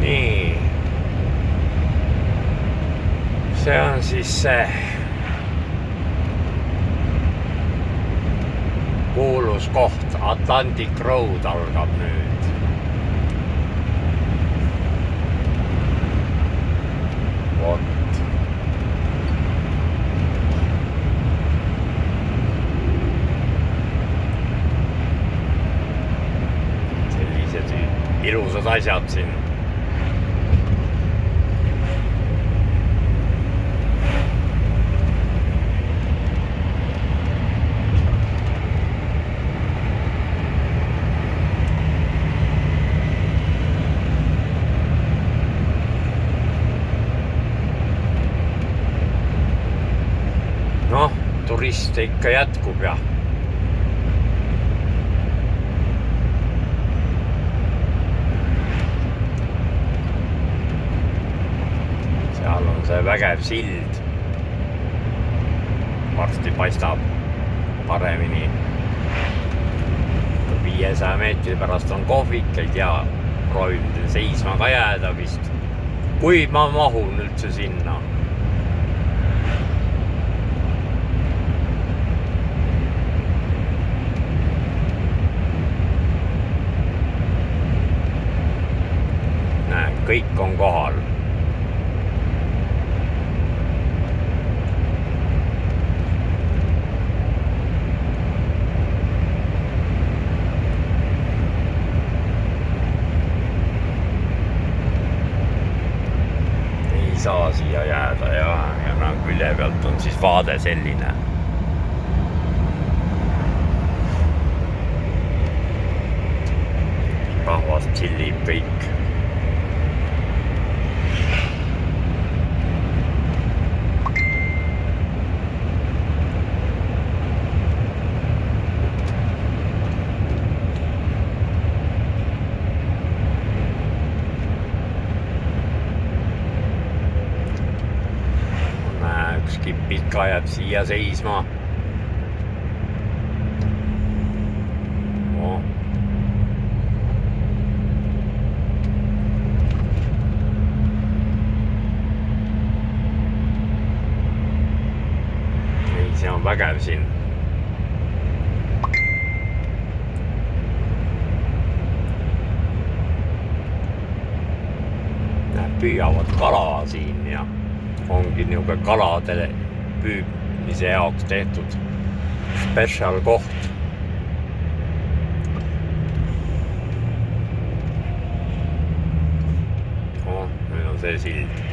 nii. See on siis see kuulus koht, Atlantic Road algab nüüd. Vot. Sellised ilusad asjad siin. Noh, turiste ikka jätkub ja seal on see vägev sild. Varsti paistab paremini. 500 meetri pärast on kohvik, ei tea, proovin seisma ka jääda vist. Kui ma mahun üldse sinna? Kõik on kohal. Ei saa siia jääda ja külje pealt on siis vaade selline. Rahvast chillib kõik. Pikka jääb siia seisma. Oh. Ei, see on vägev siin. Näed, püüavad kala siin ja ongi niuke kaladele püüdmise jaoks tehtud special koht. Oh, nüüd on see sild.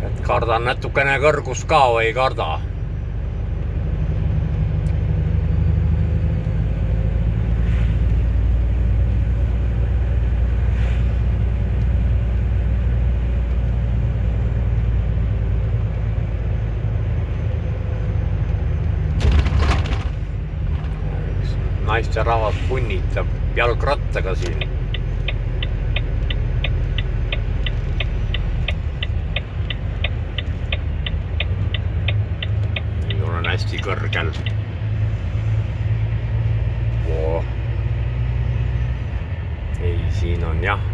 Et kardan natukene kõrgust ka või ei karda? Naisterahvas punnitab jalgrattaga siin. Nüüd olen hästi kõrgel. Oo. Ei, siin on jah.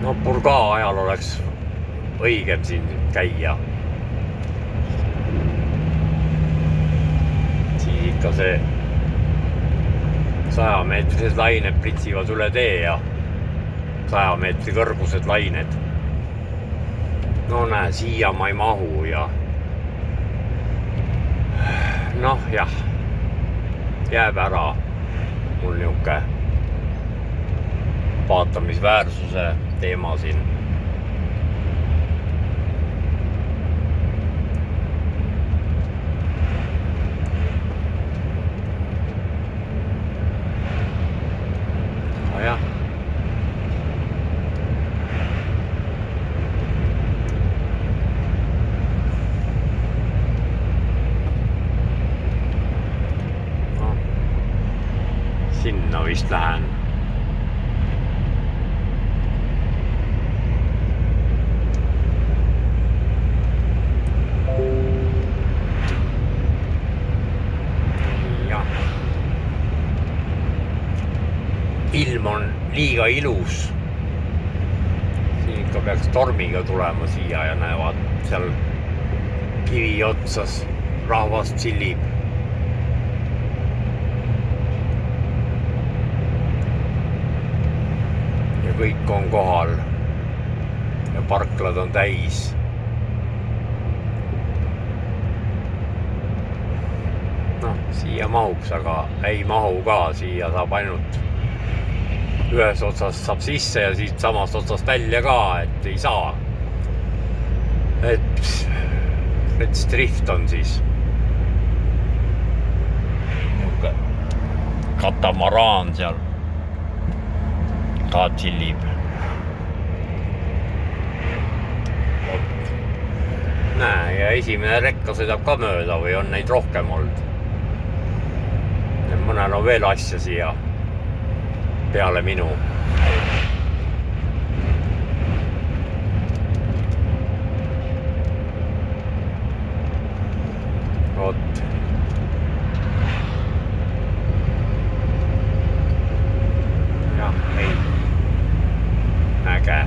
No purga ajal oleks õigem siin käia. Siis ikka see 100-meetrised lained pritsivad üle tee ja 100 meetri kõrgused lained. No näe, siia ma ei mahu ja noh jah, jääb ära mul niuke vaatamisväärsuse teema siin. Jah. sinna vist lähen. Ilm on liiga ilus. Siin ikka peaks tormiga tulema siia ja näevad seal kivi otsas rahvas chillib. Ja kõik on kohal. Ja parklad on täis. Noh, siia mahuks, aga ei mahu ka. Siia saab ainult ühes otsast saab sisse ja siit samast otsast välja ka, et ei saa. Et drift on siis. Katamaraan seal ka chillib. Näe, ja esimene rekka sõidab ka mööda või on neid rohkem olnud. Ja mõnel on veel asja siia peale minu. Vot. Jah, ei. Äge.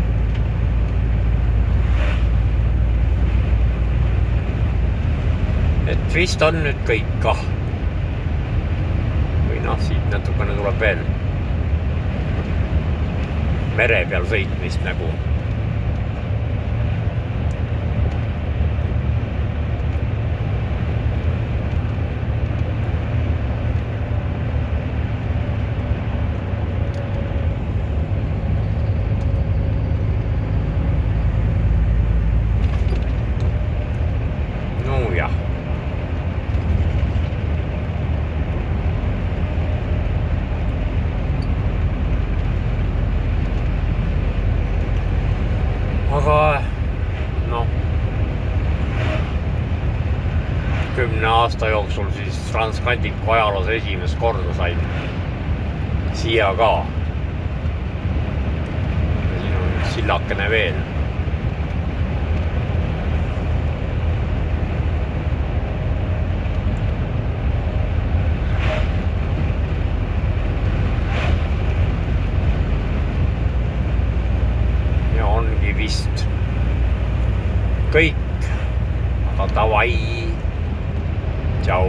Et vist on nüüd kõik kah. Või noh, siit natukene tuleb veel mere peal sõitmist nagu. No jah. Aga noh, 10 aasta jooksul siis Transcandiku ajaloos esimest korda sain siia ka. Ja siin on sillakene veel. Vist kõik, aga davai, tšau.